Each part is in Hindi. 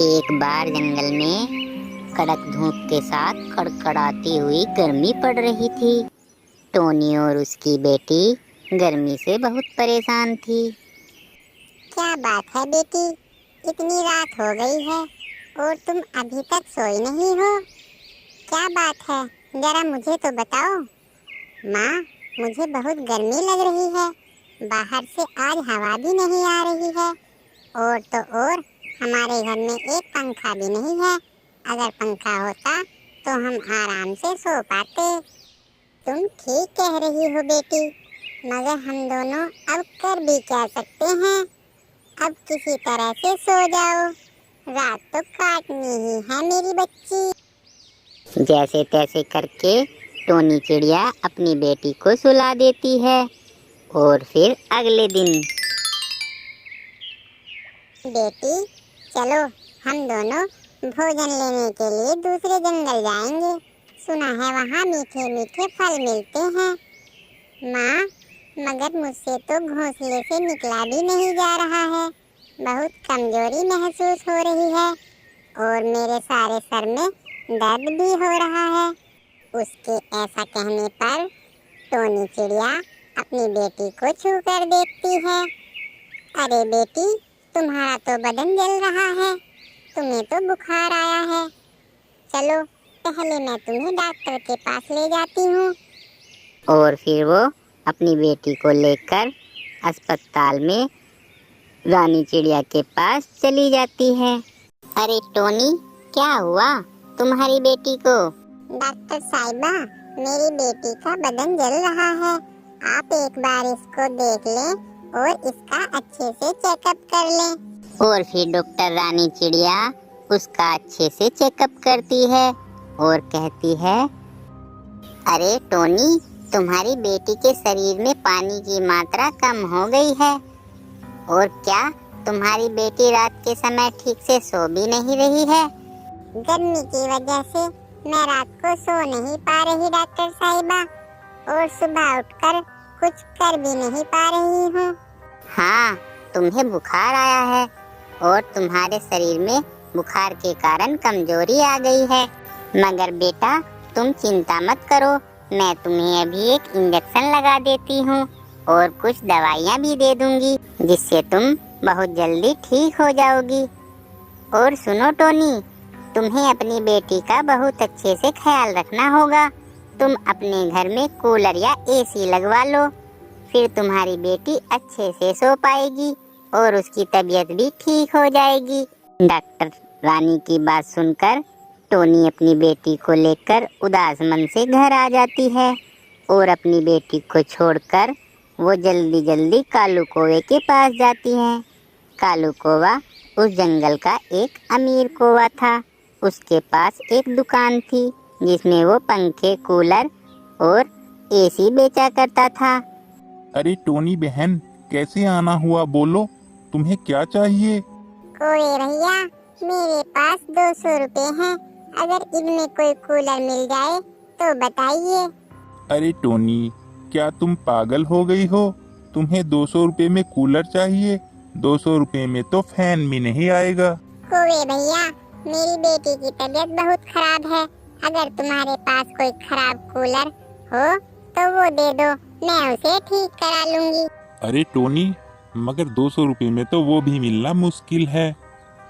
एक बार जंगल में कड़क धूप के साथ कड़कड़ाती हुई गर्मी पड़ रही थी। टोनी और उसकी बेटी गर्मी से बहुत परेशान थी। क्या बात है बेटी, इतनी रात हो गई है और तुम अभी तक सोई नहीं हो? क्या बात है, जरा मुझे तो बताओ। माँ, मुझे बहुत गर्मी लग रही है। बाहर से आज हवा भी नहीं आ रही है और तो और हमारे घर में एक पंखा भी नहीं है। अगर पंखा होता तो हम आराम से सो पाते। तुम ठीक कह रही हो बेटी, मगर हम दोनों अब कर भी क्या सकते हैं। अब किसी तरह से सो जाओ, रात तो काटनी ही है मेरी बच्ची। जैसे तैसे करके टोनी चिड़िया अपनी बेटी को सुला देती है और फिर अगले दिन। बेटी चलो, हम दोनों भोजन लेने के लिए दूसरे जंगल जाएंगे। सुना है वहाँ मीठे मीठे फल मिलते हैं। माँ, मगर मुझसे तो घोंसले से निकला भी नहीं जा रहा है। बहुत कमजोरी महसूस हो रही है और मेरे सारे सर में दर्द भी हो रहा है। उसके ऐसा कहने पर टोनी चिड़िया अपनी बेटी को छू कर देखती है। अरे बेटी, तुम्हारा तो बदन जल रहा है, तुम्हें तो बुखार आया है। चलो, पहले मैं तुम्हें डॉक्टर के पास ले जाती हूँ। और फिर वो अपनी बेटी को लेकर अस्पताल में रानी चिड़िया के पास चली जाती है। अरे टोनी, क्या हुआ तुम्हारी बेटी को? डॉक्टर साहिबा, मेरी बेटी का बदन जल रहा है। आप एक बार इसको देख लें और इसका अच्छे से चेकअप कर लें। और फिर डॉक्टर रानी चिड़िया उसका अच्छे से चेकअप करती है और कहती है, अरे टोनी, तुम्हारी बेटी के शरीर में पानी की मात्रा कम हो गई है। और क्या तुम्हारी बेटी रात के समय ठीक से सो भी नहीं रही है? गर्मी की वजह से मैं रात को सो नहीं पा रही डॉक्टर साहिबा, और सुबह उठकर कुछ कर भी नहीं पा रही हूँ। हाँ, तुम्हें बुखार आया है और तुम्हारे शरीर में बुखार के कारण कमजोरी आ गई है। मगर बेटा, तुम चिंता मत करो, मैं तुम्हें अभी एक इंजेक्शन लगा देती हूँ और कुछ दवाइयाँ भी दे दूंगी, जिससे तुम बहुत जल्दी ठीक हो जाओगी। और सुनो टोनी, तुम्हें अपनी बेटी का बहुत अच्छे से ख्याल रखना होगा। तुम अपने घर में कूलर या एसी लगवा लो, फिर तुम्हारी बेटी अच्छे से सो पाएगी और उसकी तबीयत भी ठीक हो जाएगी। डॉक्टर रानी की बात सुनकर टोनी अपनी बेटी को लेकर उदास मन से घर आ जाती है और अपनी बेटी को छोड़कर वो जल्दी जल्दी कालू कौवे के पास जाती है। कालू कौवा उस जंगल का एक अमीर कौवा था। उसके पास एक दुकान थी जिसमें वो पंखे, कूलर और एसी बेचा करता था। अरे टोनी बहन, कैसे आना हुआ, बोलो तुम्हें क्या चाहिए? कोई भैया, मेरे पास 200 रुपए हैं। अगर इनमें कोई कूलर मिल जाए तो बताइए। अरे टोनी, क्या तुम पागल हो गई हो? तुम्हें 200 रुपए में कूलर चाहिए? 200 रुपए में तो फैन भी नहीं आएगा। कोई भैया, मेरी बेटी की तबीयत बहुत खराब है। अगर तुम्हारे पास कोई खराब कूलर हो तो वो दे दो, मैं उसे ठीक करा लूंगी। अरे टोनी, मगर 200 रुपए में तो वो भी मिलना मुश्किल है।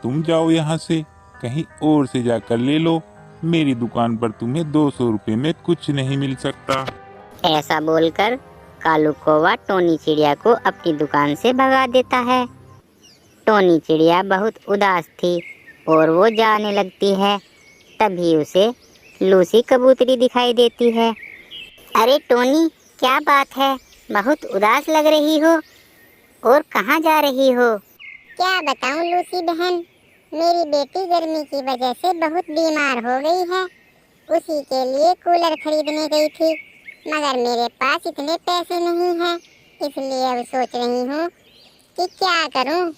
तुम जाओ यहाँ से, कहीं और से जाकर ले लो। मेरी दुकान पर तुम्हें 200 रुपए में कुछ नहीं मिल सकता। ऐसा बोलकर कालू कौवा टोनी चिड़िया को अपनी दुकान से भगा देता है। टोनी चिड़िया बहुत उदास थी और वो जाने लगती है। तभी उसे लूसी कबूतरी दिखाई देती है। अरे टोनी, क्या बात है, बहुत उदास लग रही हो और कहाँ जा रही हो? क्या बताऊं लूसी बहन, मेरी बेटी गर्मी की वजह से बहुत बीमार हो गई है। उसी के लिए कूलर खरीदने गई थी, मगर मेरे पास इतने पैसे नहीं हैं। इसलिए अब सोच रही हूँ कि क्या करूँ,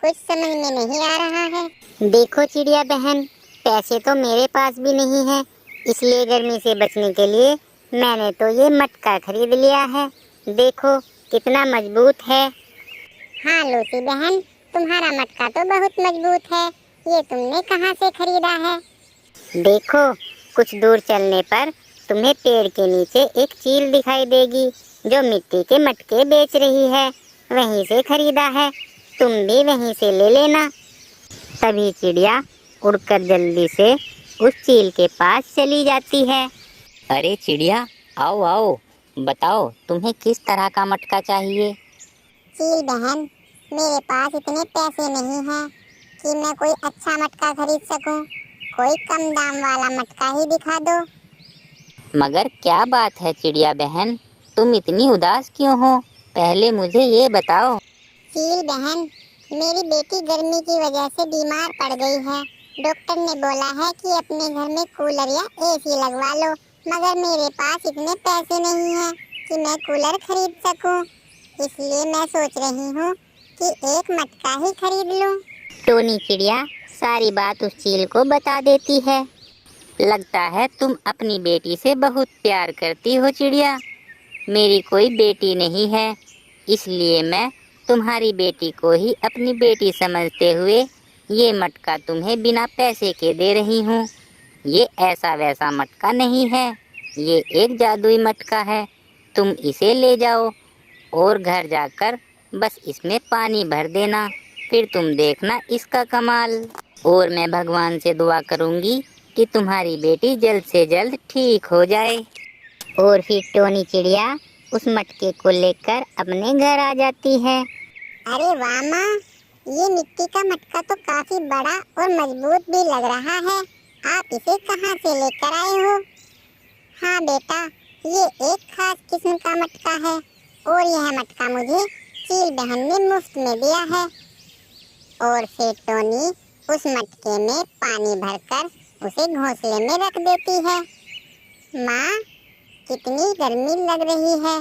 कुछ समझ में नहीं आ रहा है। देखो चिड़िया बहन, पैसे तो मेरे पास भी नहीं है, इसलिए गर्मी से बचने के लिए मैंने तो ये मटका खरीद लिया है। देखो कितना मजबूत है। हाँ लूसी बहन, तुम्हारा मटका तो बहुत मजबूत है, ये तुमने कहाँ से खरीदा है? देखो, कुछ दूर चलने पर तुम्हें पेड़ के नीचे एक चील दिखाई देगी जो मिट्टी के मटके बेच रही है। वहीं से खरीदा है, तुम भी वहीं से ले लेना। तभी चिड़िया उड़कर जल्दी से उस चील के पास चली जाती है। अरे चिड़िया, आओ आओ, बताओ तुम्हें किस तरह का मटका चाहिए? चील बहन, मेरे पास इतने पैसे नहीं हैं कि मैं कोई अच्छा मटका खरीद सकूं। कोई कम दाम वाला मटका ही दिखा दो। मगर क्या बात है चिड़िया बहन, तुम इतनी उदास क्यों हो? पहले मुझे ये बताओ। चील बहन, मेरी बेटी गर्मी की वजह से बीमार पड़ गई है। डॉक्टर ने बोला है कि अपने घर में कूलर या एसी लगवा लो, मगर मेरे पास इतने पैसे नहीं हैं कि मैं कूलर खरीद सकूं। इसलिए मैं सोच रही हूँ कि एक मटका ही खरीद लूं। टोनी चिड़िया सारी बात उस चील को बता देती है। लगता है तुम अपनी बेटी से बहुत प्यार करती हो चिड़िया। मेरी कोई बेटी नहीं है, इसलिए मैं तुम्हारी बेटी को ही अपनी बेटी समझते हुए ये मटका तुम्हें बिना पैसे के दे रही हूँ। ये ऐसा वैसा मटका नहीं है, ये एक जादुई मटका है। तुम इसे ले जाओ और घर जाकर बस इसमें पानी भर देना, फिर तुम देखना इसका कमाल। और मैं भगवान से दुआ करूँगी कि तुम्हारी बेटी जल्द से जल्द ठीक हो जाए। और फिर टोनी चिड़िया उस मटके को लेकर अपने घर आ जाती है। अरे वाह माँ, ये मिट्टी का मटका तो काफी बड़ा और मजबूत भी लग रहा है। आप इसे कहाँ से लेकर आए हो? हाँ बेटा, ये एक खास किस्म का मटका है और यह मटका मुझे चील बहन ने मुफ्त में दिया है। और फिर टोनी उस मटके में पानी भरकर उसे घोंसले में रख देती है। माँ, कितनी गर्मी लग रही है।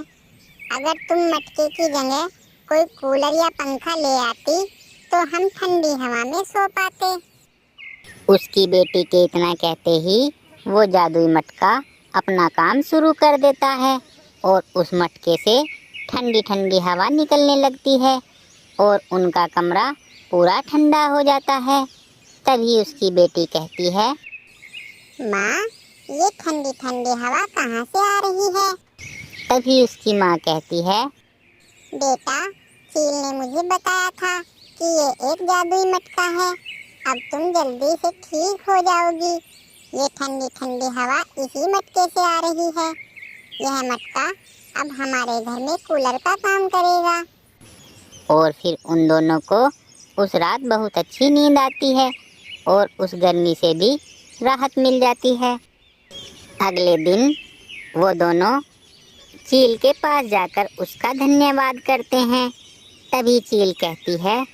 अगर तुम मटके की जगह कोई कूलर या पंखा ले आती तो हम ठंडी हवा में सो पाते। उसकी बेटी के इतना कहते ही वो जादुई मटका अपना काम शुरू कर देता है और उस मटके से ठंडी ठंडी हवा निकलने लगती है और उनका कमरा पूरा ठंडा हो जाता है। तभी उसकी बेटी कहती है, माँ, ये ठंडी ठंडी हवा कहाँ से आ रही है? तभी उसकी माँ कहती है, बेटा, चील ने मुझे बताया था कि ये एक जादुई मटका है। अब तुम जल्दी से ठीक हो जाओगी। ये ठंडी ठंडी हवा इसी मटके से आ रही है। यह मटका अब हमारे घर में कूलर का काम करेगा। और फिर उन दोनों को उस रात बहुत अच्छी नींद आती है और उस गर्मी से भी राहत मिल जाती है। अगले दिन वो दोनों चील के पास जाकर उसका धन्यवाद करते हैं। तभी चील कहती है,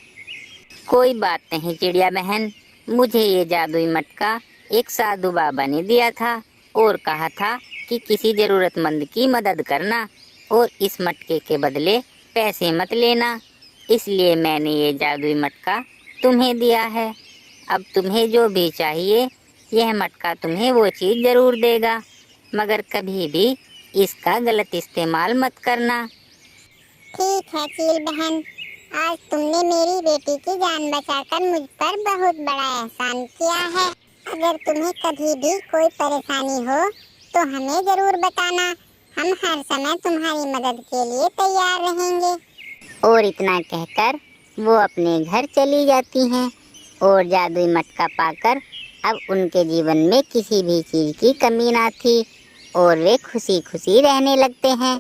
कोई बात नहीं चिड़िया बहन, मुझे ये जादुई मटका एक साधु बाबा ने दिया था और कहा था कि किसी ज़रूरतमंद की मदद करना और इस मटके के बदले पैसे मत लेना। इसलिए मैंने ये जादुई मटका तुम्हें दिया है। अब तुम्हें जो भी चाहिए यह मटका तुम्हें वो चीज़ ज़रूर देगा, मगर कभी भी इसका गलत इस्तेमाल मत करना। ठीक है चील बहन, आज तुमने मेरी बेटी की जान बचाकर मुझ पर बहुत बड़ा एहसान किया है। अगर तुम्हें कभी भी कोई परेशानी हो तो हमें जरूर बताना। हम हर समय तुम्हारी मदद के लिए तैयार रहेंगे। और इतना कहकर वो अपने घर चली जाती हैं और जादुई मटका पाकर अब उनके जीवन में किसी भी चीज़ की कमी ना थी और वे खुशी खुशी रहने लगते हैं।